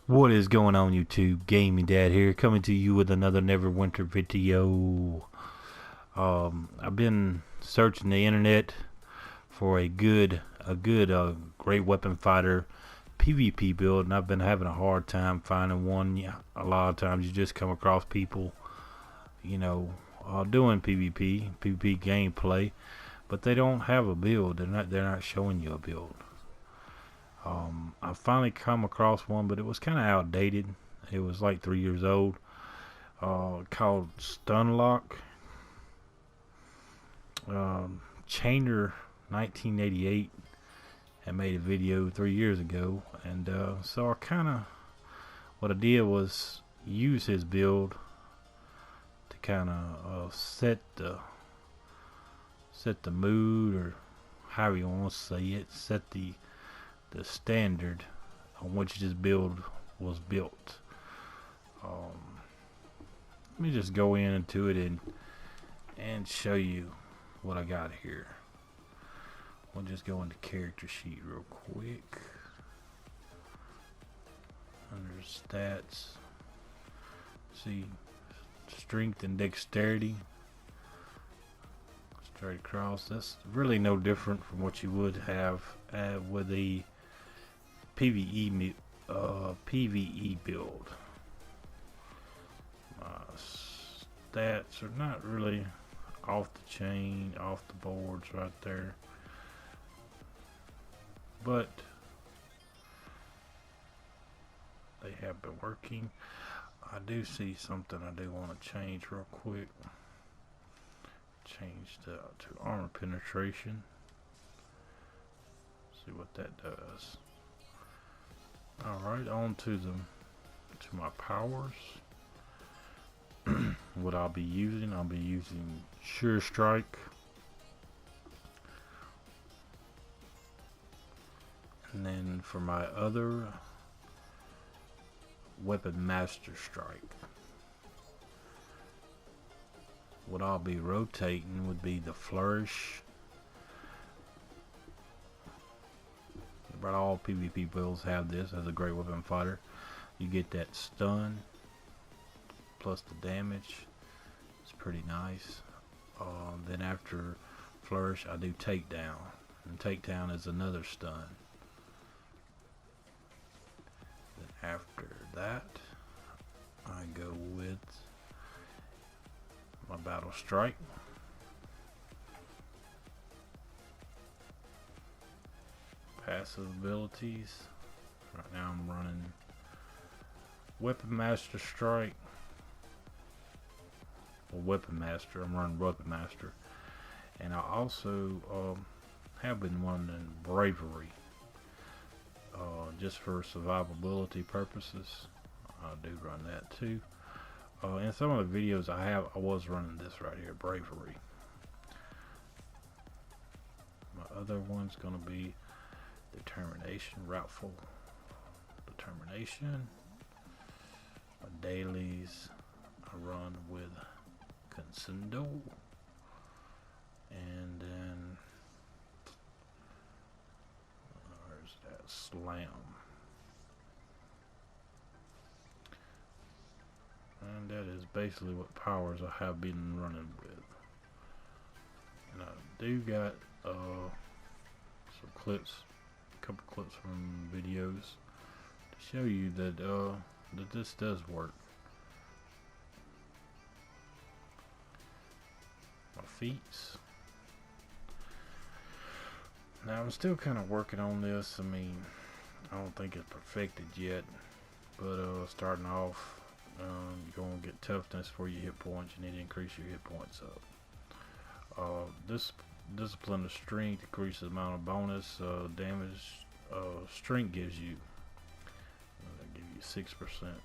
What is going on, YouTube? Gaming Dad here, coming to you with another Neverwinter video. I've been searching the internet for a great weapon fighter PvP build, and I've been having a hard time finding one. Yeah, a lot of times you just come across people, doing PvP gameplay, but they don't have a build. They're not showing you a build. I finally come across one, but it was kind of outdated. It was like 3 years old. Called Stunlock. Chainer 1988 had made a video 3 years ago, and so what I did was use his build to kind of set the mood, or however you want to say it, set the standard on which this build was built. Let me just go into it and show you what I got here. We'll just go into character sheet real quick. Under stats, see strength and dexterity. Straight across. That's really no different from what you would have with the PvE build. Stats are not really off the chain, off the boards right there, but they have been working. I do see something I do want to change real quick. Change to armor penetration. See what that does. Alright, on to my powers. What I'll be using Sure Strike, and then for my other weapon, Master Strike. What I'll be rotating would be the Flourish. About all PvP builds have this as a great weapon fighter. You get that stun plus the damage. It's pretty nice. Then after Flourish, I do Takedown, and Takedown is another stun. Then after that, I go with my Battle Strike. Passive abilities. Right now I'm running Weapon Master Strike. Well, Weapon Master. I'm running Weapon Master. And I also have been running Bravery. Just for survivability purposes. I do run that too. In some of the videos I was running this right here, Bravery. My other one's gonna be Determination, Routeful Determination. My dailies I run with Consendo, and then where's that Slam, and that is basically what powers I have been running with. And I do got some clips, a couple clips from videos to show you that that this does work. My Feats. Now I'm still kind of working on this. I mean, I don't think it's perfected yet, but starting off, you're gonna get toughness for your hit points. You need to increase your hit points up. This discipline of strength increases the amount of bonus damage strength gives you. That'll give you 6%.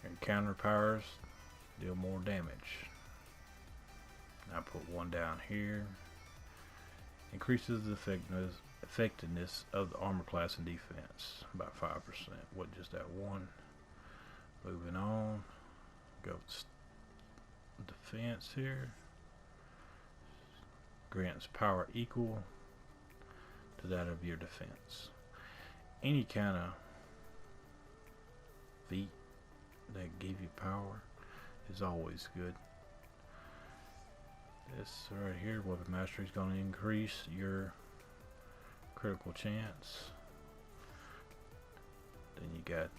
Your counter powers deal more damage. I put one down here. Increases the effectiveness of the armor class and defense by 5%. What, just that one? Moving on. Go defense here. Grants power equal to that of your defense. Any kind of feat that give you power is always good. This right here, weapon mastery, is going to increase your critical chance. Then you got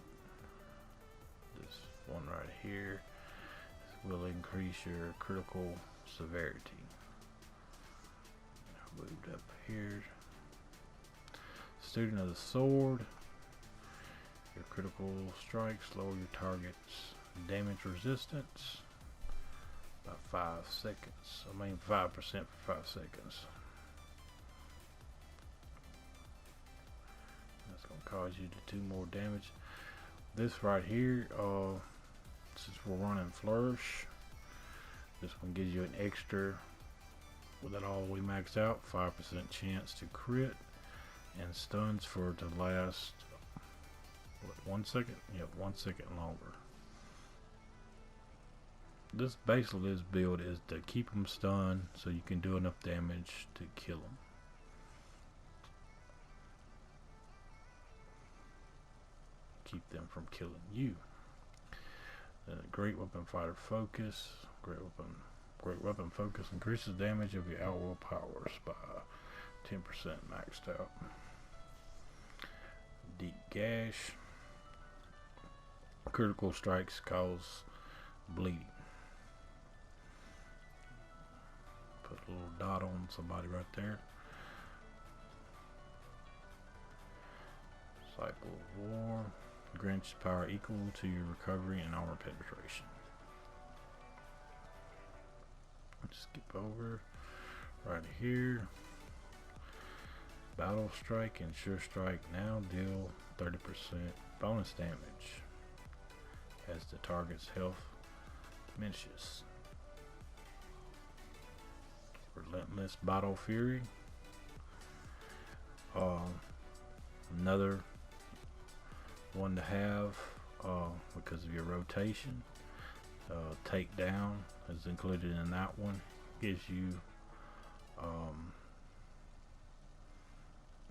this one right here. This will increase your critical severity. Moved up here. Student of the sword. Your critical strikes lower your target's damage resistance by 5 seconds. 5% for 5 seconds. That's going to cause you to do more damage. This right here, since we're running flourish, this one gives you an extra, with it all the way maxed out, 5% chance to crit, and stuns for to last, what, 1 second? Yeah, 1 second longer. This basically, this build is to keep them stunned so you can do enough damage to kill them. Keep them from killing you. Great weapon fighter focus. Great weapon focus increases damage of your outward powers by 10% maxed out. Deep gash. Critical strikes cause bleeding. Put a little dot on somebody right there. Cycle of War. Grants power equal to your recovery and armor penetration. Skip over right here. Battle strike and sure strike now deal 30% bonus damage as the target's health diminishes. Relentless battle fury. Another one to have because of your rotation. Takedown is included in that one. Gives you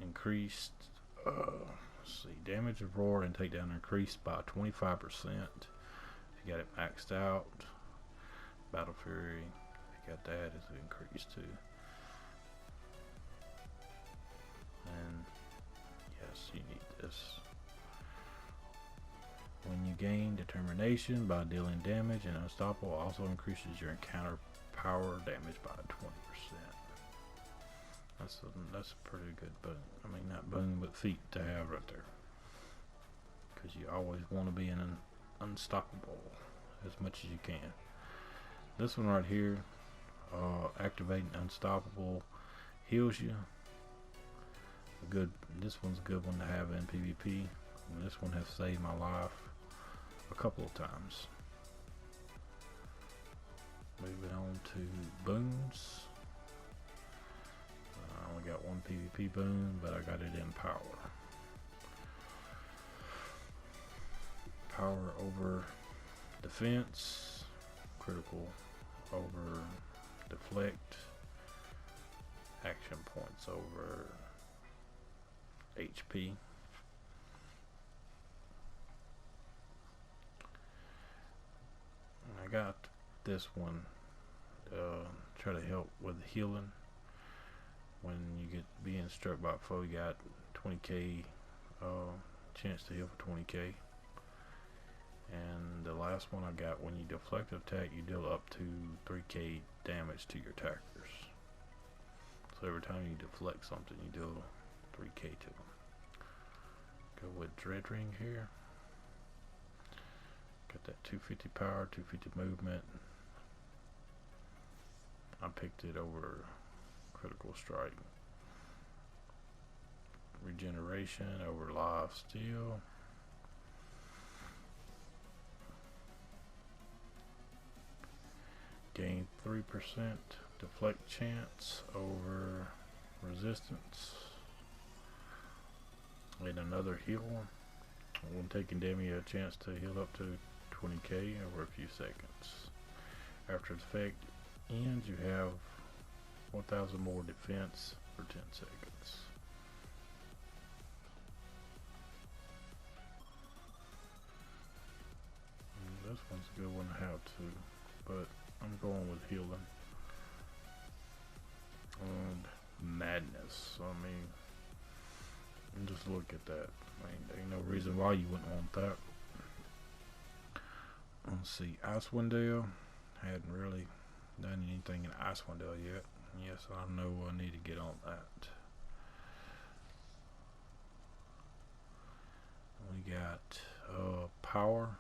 increased let's see, damage of roar and takedown increased by 25%. If you got it maxed out. Battle fury, if you got that, is increased too. And yes, you need this. When you gain determination by dealing damage, and unstoppable also increases your encounter power damage by 20%. That's a pretty good boon. I mean, not boon, but feat to have right there. Because you always want to be an unstoppable as much as you can. This one right here, activating unstoppable, heals you. This one's a good one to have in PvP. And this one has saved my life a couple of times. Moving on to boons. I only got one PvP boon, but I got it in power. Power over defense, critical over deflect, action points over HP. I got this one try to help with healing. When you get being struck by a foe, you got 20k chance to heal for 20k. And the last one I got, when you deflect an attack, you deal up to 3k damage to your attackers. So every time you deflect something, you deal 3k to them. Go with Dread Ring here. Got that 250 power, 250 movement. I picked it over critical strike. Regeneration over life steal. Gain 3% deflect chance over resistance. And another heal. When taking damage, you have a chance to heal up to 20k over a few seconds. After the effect ends, you have 1000 more defense for 10 seconds. good one to have too, but I'm going with healing. And madness. I mean, just look at that. I mean, there ain't no reason why you wouldn't want that. Let's see, Icewind Dale. Hadn't really done anything in Icewind Dale yet. Yes, I know I need to get on that. We got power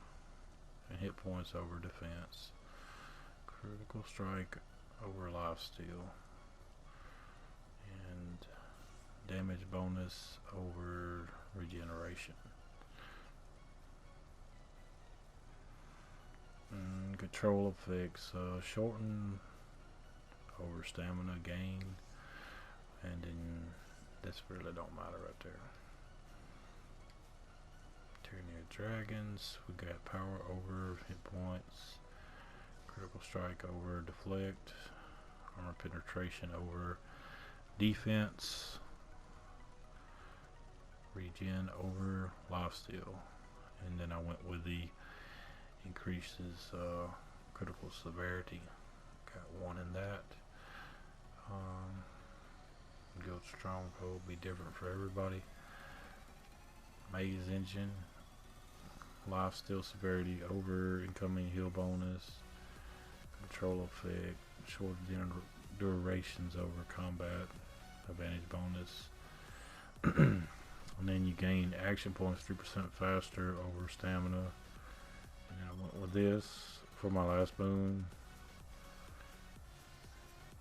and hit points over defense. Critical strike over lifesteal. And damage bonus over regeneration. And control effects, shorten over stamina gain, and then this really don't matter right there. Tyranny of Dragons, we got power over hit points, critical strike over deflect, armor penetration over defense, regen over lifesteal, and then I went with the increases critical severity. Got one in that. Guild Stronghold be different for everybody. Maze Engine, lifesteal severity over incoming heal bonus, control effect, short durations over combat, advantage bonus. And then you gain action points 3% faster over stamina. And I went with this for my last boon.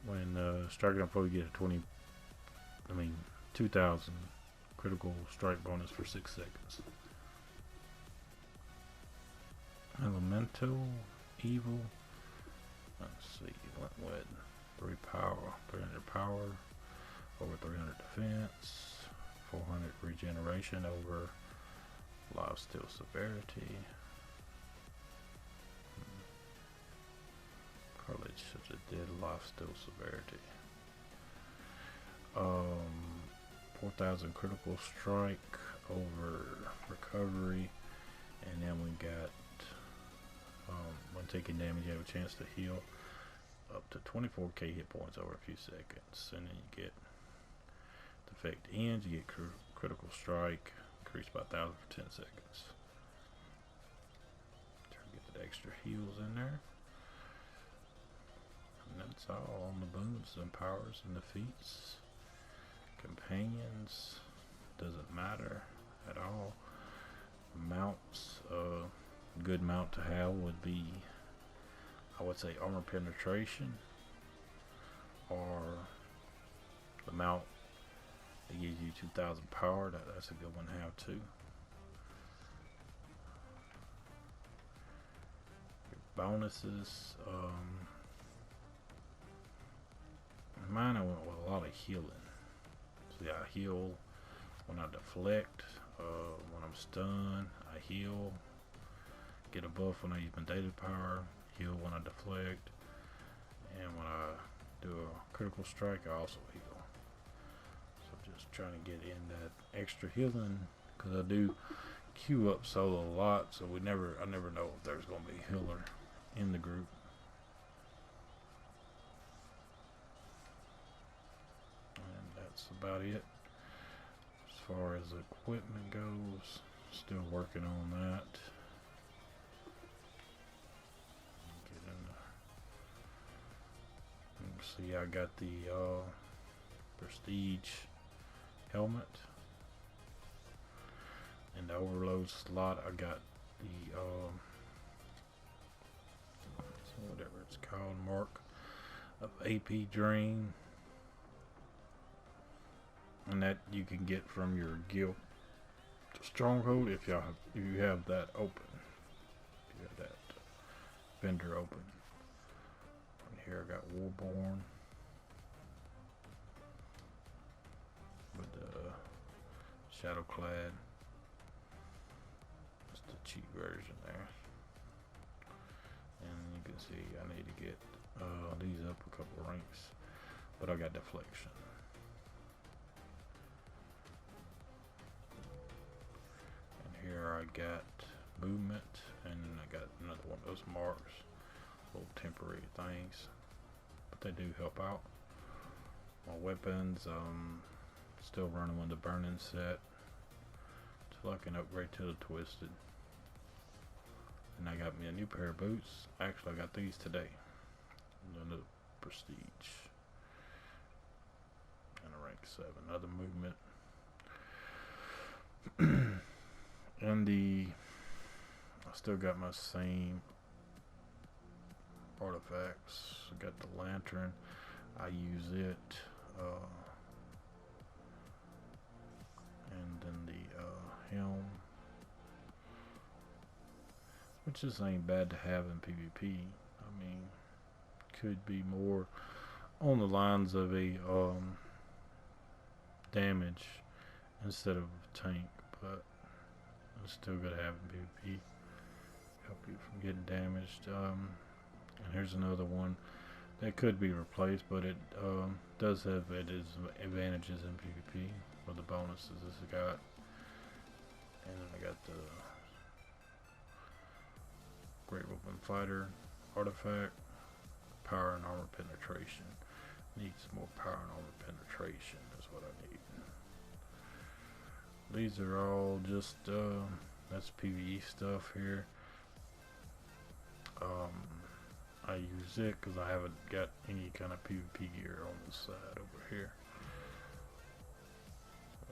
When striking up, you get a 2,000 critical strike bonus for 6 seconds. Elemental Evil. Let's see, went with 300 power, over 300 defense, 400 regeneration over lifesteal severity. Probably should have did lifesteal severity. 4,000 critical strike over recovery, and then we got when taking damage you have a chance to heal up to 24k hit points over a few seconds, and then you get defect ends, you get critical strike increased by 1,000 for 10 seconds. Try to get the extra heals in there. And that's all on the boons and powers and the feats. Companions doesn't matter at all. Mounts, good mount to have would be, I would say, armor penetration, or the mount that gives you 2,000 power. That's a good one to have too. Your bonuses, mine I went with a lot of healing. So yeah, I heal when I deflect, when I'm stunned, I heal. Get a buff when I use mandated power, heal when I deflect, and when I do a critical strike I also heal. So just trying to get in that extra healing, because I do queue up solo a lot, so I never know if there's going to be a healer in the group. And that's about it. As far as equipment goes, still working on that. See, I got the prestige helmet, and the overload slot I got the whatever it's called, mark of AP drain, and that you can get from your guild stronghold if you have that open, if you have that vendor open. Here I got Warborn with the Shadowclad. It's the cheap version there. And you can see I need to get these up a couple ranks, but I got deflection. And here I got movement, and I got another one of those marks, little temporary things, but they do help out. My weapons, still running with the burning set till I can upgrade to the twisted. And I got me a new pair of boots. Actually, I got these today. Another prestige and a rank 7. Another movement. And I still got my same artifacts. I got the lantern. I use it. And then the helm, which just ain't bad to have in PvP. I mean, could be more on the lines of a damage instead of tank, but it's still good to have in PvP. Help you from getting damaged. And here's another one that could be replaced, but it does have advantages in PvP for the bonuses this has got. And then I got the Great Weapon Fighter artifact, power and armor penetration. Needs more power and armor penetration is what I need. These are all just that's PvE stuff here. I use it because I haven't got any kind of PvP gear on the side over here.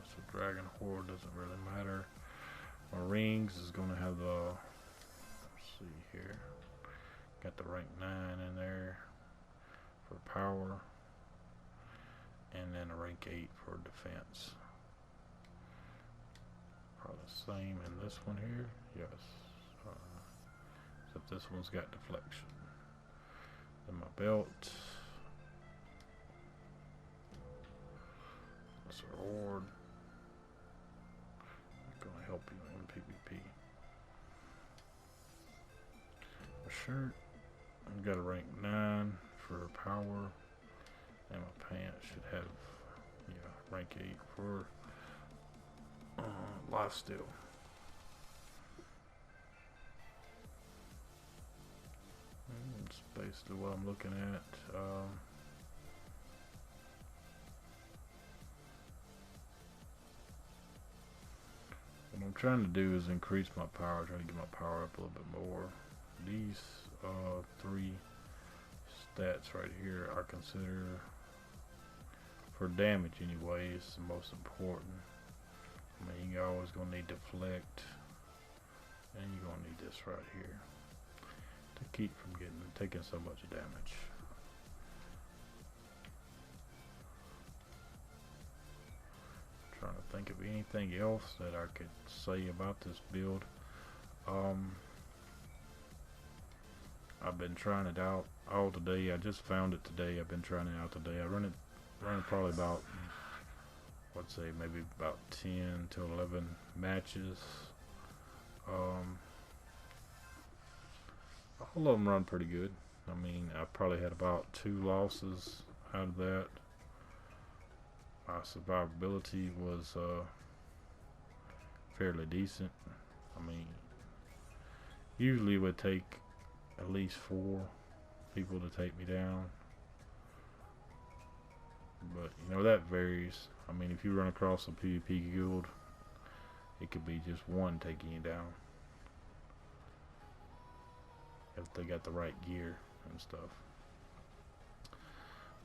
So Dragon Horde doesn't really matter. My rings is going to have the, let's see here, got the rank 9 in there for power, and then a rank 8 for defense. Probably the same in this one here, yes. Except this one's got deflection. Then my belt. That's a reward. Gonna help you in PvP. My shirt. I've got a rank 9 for power. And my pants should have, yeah, rank 8 for lifesteal. That's basically what I'm looking at. What I'm trying to do is increase my power, try to get my power up a little bit more. These 3 stats right here I consider, for damage anyway, is the most important. I mean, you're always gonna need deflect, and you're gonna need this right here to keep from taking so much damage. I'm trying to think of anything else that I could say about this build. I've been trying it out all today. I just found it today. I've been trying it out today. I run probably about, let's say maybe about 10 to 11 matches. All of them run pretty good. I mean, I probably had about 2 losses out of that. My survivability was fairly decent. I mean, usually it would take at least 4 people to take me down, but you know, that varies. I mean, if you run across a PvP guild, it could be just one taking you down if they got the right gear and stuff.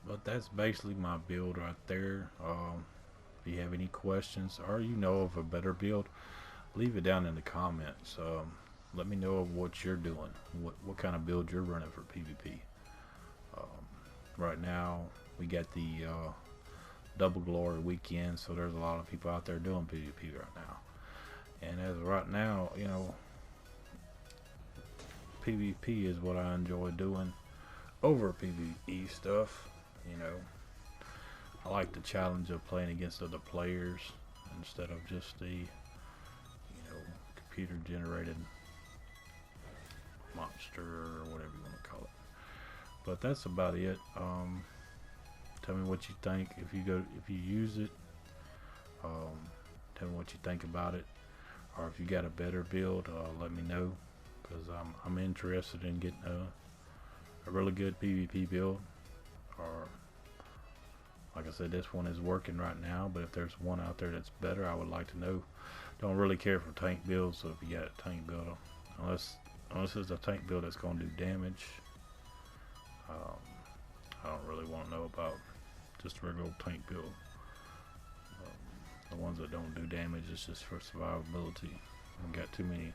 But that's basically my build right there. If you have any questions or you know of a better build, leave it down in the comments. Let me know of what you're doing, what kind of build you're running for PvP. Right now we got the double glory weekend, so there's a lot of people out there doing PvP right now. And as of right now, you know, PvP is what I enjoy doing over PvE stuff. You know, I like the challenge of playing against other players instead of just the, you know, computer generated monster or whatever you want to call it. But that's about it. Tell me what you think if you use it. Tell me what you think about it, or if you got a better build, let me know. because I'm interested in getting a really good PvP build. Or like I said, this one is working right now, but if there's one out there that's better, I would like to know. Don't really care for tank builds, so if you got a tank build, unless it's a tank build that's going to do damage, I don't really want to know about just a regular tank build. The ones that don't do damage is just for survivability. We've got too many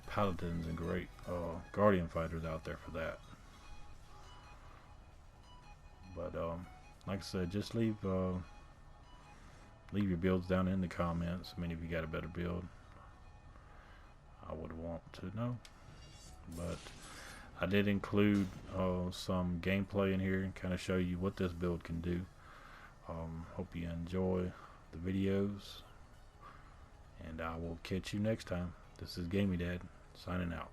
paladins and great guardian fighters out there for that. But like I said, just leave your builds down in the comments. I mean, if you got a better build, I would want to know. But I did include some gameplay in here and kind of show you what this build can do. Hope you enjoy the videos, and I will catch you next time. This is Gamey Dad signing out.